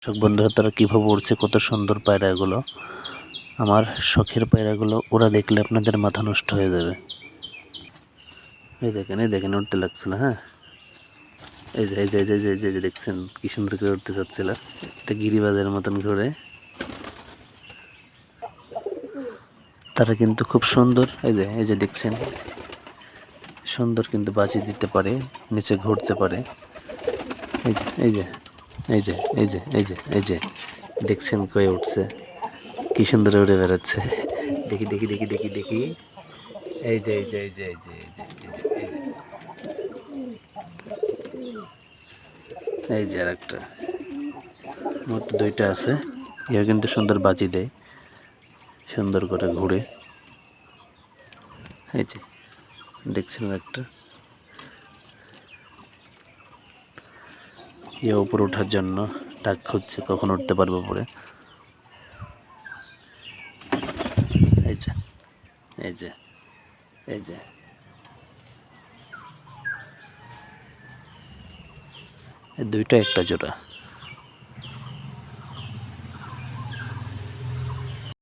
দর্শক বন্ধুরা, তারা কীভাবে উড়ছে, কত সুন্দর পায়রাগুলো। আমার শখের পায়রাগুলো ওরা দেখলে আপনাদের মাথা নষ্ট হয়ে যাবে। এই দেখেন উঠতে লাগছিল। হ্যাঁ, এই যে এই যে এই যে এই যে দেখছেন কি সুন্দর করে উঠতে চাচ্ছিল, একটা গিরিবাজের মতন ঘুরে। তারা কিন্তু খুব সুন্দর, এই যে দেখছেন, সুন্দর কিন্তু বাজি দিতে পারে, নিচে ঘুরতে পারে। এই যে এই যে এই যে এই যে এই যে এই যে দেখছেন কয়ে উঠছে, কি সুন্দর উড়ে বেড়াচ্ছে। দেখি দেখি দেখি দেখি দেখি এই যে এই যে এই যে এই যে এই যে এই যে এই যে এই যে আর একটা, মোট দুইটা আছে। এও কিন্তু সুন্দর বাজি দেয়, সুন্দর করে ঘুরে। এই যে দেখছেন একটা, এ উপরে ওঠার জন্য তাক খুঁজছে, কখন উঠতে পারবো উপরে। এই যে এই যে এই যে দুইটা একটা জোড়া।